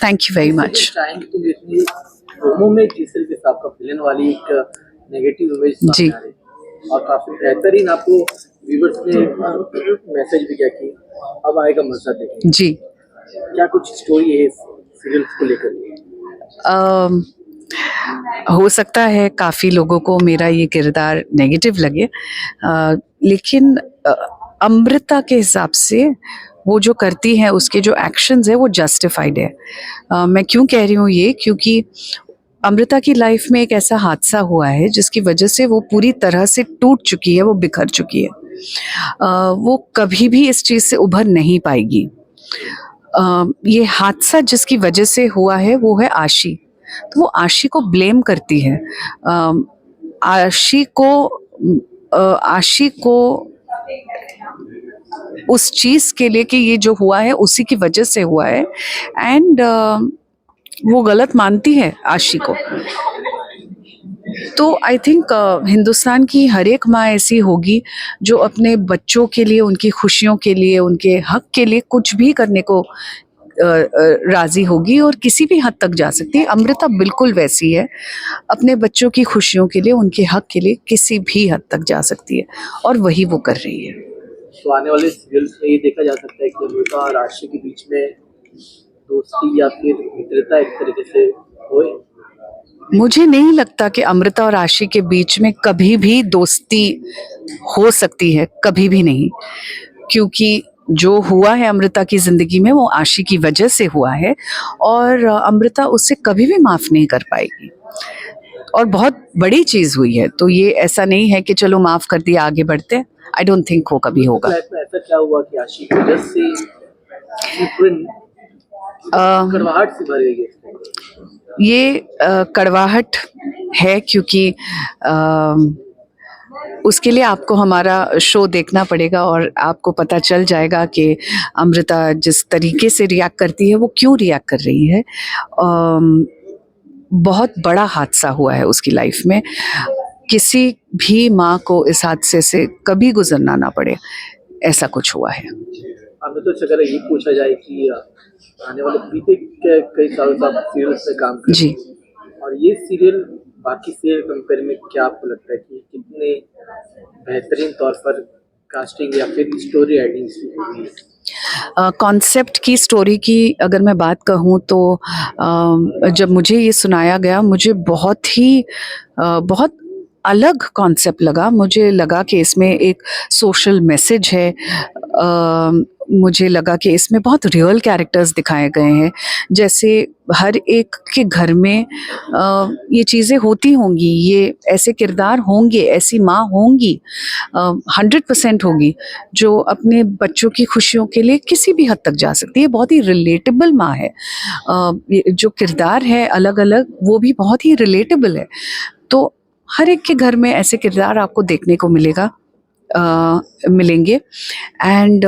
Thank you very much. चाहेंगे तुम इतनी प्रोमो में जिस तरीके से आपका विलेन वाली एक नेगेटिव इमेज जी। सामने आ रही है और काफी बेहतरीन आपको व्यूवर्स ने मैसेज भी किया कि अब आएगा मजा देखेंगे। जी। क्या कुछ स्टोरी है इस सीरियल्स को लेकर? हो सकता है काफ़ी लोगों को मेरा ये किरदार नेगेटिव लगे, लेकिन अमृता के हिसाब से वो जो करती है, उसके जो एक्शंस है वो जस्टिफाइड है। मैं क्यों कह रही हूँ ये, क्योंकि अमृता की लाइफ में एक ऐसा हादसा हुआ है जिसकी वजह से वो पूरी तरह से टूट चुकी है, वो बिखर चुकी है। वो कभी भी इस चीज़ से उभर नहीं पाएगी। ये हादसा जिसकी वजह से हुआ है वो है आशी। तो वो आशी को ब्लेम करती है। आशी को उस चीज़ के लिए कि ये जो हुआ है उसी की वजह से हुआ है, एंड वो गलत मानती है आशी को। तो आई थिंक हिंदुस्तान की हर एक माँ ऐसी होगी जो अपने बच्चों के लिए, उनकी खुशियों के लिए, उनके हक के लिए कुछ भी करने को राजी होगी और किसी भी हद तक जा सकती है। अमृता बिल्कुल वैसी है, अपने बच्चों की खुशियों के लिए, उनके हक के लिए किसी भी हद तक जा सकती है और वही वो कर रही है। तो आने वाले सीरियल्स में ये देखा जा सकता है कि अमृता और आशी के बीच में दोस्ती या फिर मित्रता एक तरीके से होए? मुझे नहीं लगता कि अमृता और आशी के बीच में कभी भी दोस्ती हो सकती है, कभी भी नहीं, क्योंकि जो हुआ है अमृता की ज़िंदगी में वो आशी की वजह से हुआ है और अमृता उससे कभी भी माफ़ नहीं कर पाएगी और बहुत बड़ी चीज़ हुई है। तो ये ऐसा नहीं है कि चलो माफ़ कर दिया, आगे बढ़ते हैं। आई डोंट थिंक वो कभी होगा। लाइफ में ऐसा क्या हुआ कि आशी की वजह से ये पूरी कड़वाहट से भर गई है? ये कड़वाहट है क्योंकि उसके लिए आपको हमारा शो देखना पड़ेगा और आपको पता चल जाएगा कि अमृता जिस तरीके से रिएक्ट करती है वो क्यों रिएक्ट कर रही है। बहुत बड़ा हादसा हुआ है उसकी लाइफ में, किसी भी माँ को इस हादसे से कभी गुजरना ना पड़े, ऐसा कुछ हुआ है। हमें तो अगर ये पूछा जाए कि आने वाले बीते कई सालों से आप सीरियल में काम कर जी। और ये सीरियल बाकी सीरियल कंपेयर में क्या आपको लगता है कि कितने बेहतरीन तौर पर कास्टिंग या फिर स्टोरी राइटिंग हुई है? कॉन्सेप्ट की, स्टोरी की अगर मैं बात कहूँ तो जब मुझे ये सुनाया गया, मुझे बहुत अलग कॉन्सेप्ट लगा। मुझे लगा कि इसमें एक सोशल मैसेज है। मुझे लगा कि इसमें बहुत रियल कैरेक्टर्स दिखाए गए हैं, जैसे हर एक के घर में ये चीज़ें होती होंगी, ये ऐसे किरदार होंगे, ऐसी माँ होंगी, 100% होगी जो अपने बच्चों की खुशियों के लिए किसी भी हद तक जा सकती है। बहुत ही रिलेटेबल माँ है। जो किरदार है अलग अलग, वो भी बहुत ही रिलेटेबल है। तो हर एक के घर में ऐसे किरदार आपको देखने को मिलेंगे। एंड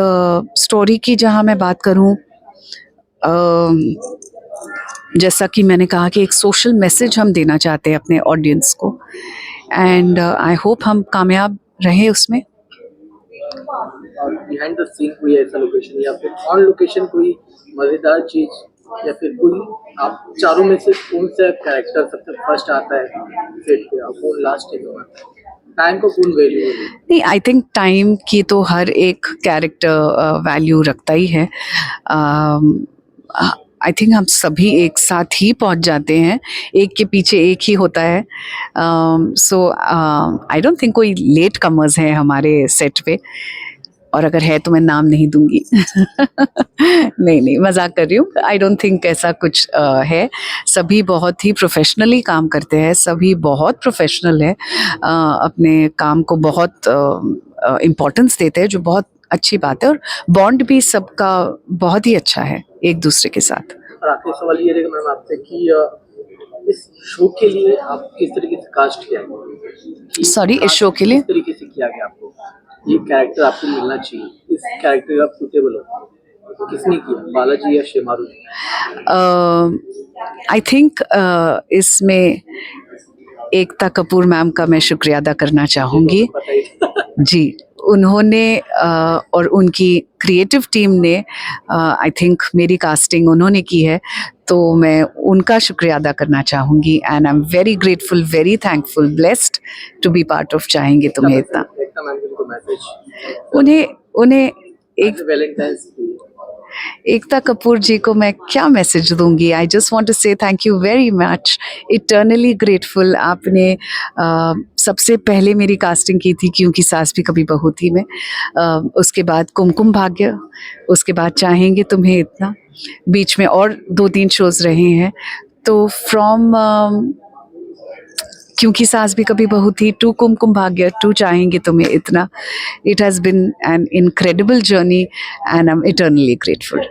स्टोरी की जहाँ मैं बात करूँ, जैसा कि मैंने कहा कि एक सोशल मैसेज हम देना चाहते हैं अपने ऑडियंस को, एंड आई होप हम कामयाब रहें उसमें। और बिहाइंड द सीन कोई ऐसा लोकेशन या फिर ऑन लोकेशन कोई मजेदार चीज या फिर कोई आप चारों में से कौन सा कैरेक्टर सबसे फर्स्ट आता है सेट पे और कौन लास्ट टाइम आता है? टाइम को कौन वैल्यू है? नहीं, आई थिंक टाइम की तो हर एक कैरेक्टर वैल्यू रखता ही है। आई थिंक हम सभी एक साथ ही पहुंच जाते हैं, एक के पीछे एक ही होता है। सो आई डोंट थिंक कोई लेट कमर्स हैं हमारे सेट पे, और अगर है तो मैं नाम नहीं दूंगी। नहीं, मजाक कर रही हूँ। आई डोंट थिंक ऐसा कुछ है। सभी बहुत ही प्रोफेशनली काम करते हैं, सभी बहुत प्रोफेशनल है, अपने काम को बहुत इम्पोर्टेंस देते हैं, जो बहुत अच्छी बात है, और बॉन्ड भी सबका बहुत ही अच्छा है एक दूसरे के साथ। और आखिरी सवाल ये रहेगा मैम आपसे कि इस शो के लिए आप किस तरीके से कास्ट किया गया? सॉरी, इस शो के लिए किस तरीके से किया गया आपको? ये कैरेक्टर आपको मिलना चाहिए, इस कैरेक्टर आप सुटेबल हो, तो किसने किया, बालाजी या शेमारू जी? आई थिंक इसमें एकता कपूर मैम का मैं शुक्रिया अदा करना चाहूँगी। पता ही था। जी, उन्होंने और उनकी क्रिएटिव टीम ने आई थिंक मेरी कास्टिंग उन्होंने की है, तो मैं उनका शुक्रिया अदा करना चाहूँगी and I am very grateful, very thankful, blessed to be part of चाहेंगे तुम्हें इतना। एकता मैम के को मैसेज उन्हें एक वैलेंटाइंस डे। एकता कपूर जी को मैं क्या मैसेज दूंगी? आई जस्ट वांट टू से thank you very much, eternally grateful. आपने सबसे पहले मेरी कास्टिंग की थी क्योंकि सास भी कभी बहू थी मैं, उसके बाद कुमकुम भाग्य, उसके बाद चाहेंगे तुम्हें इतना, बीच में और 2-3 शोज रहे हैं। तो फ्रॉम क्योंकि सास भी कभी बहू थी टू कुमकुम भाग्य टू चाहेंगे तुम्हें इतना, it has been an incredible journey and I M eternally grateful.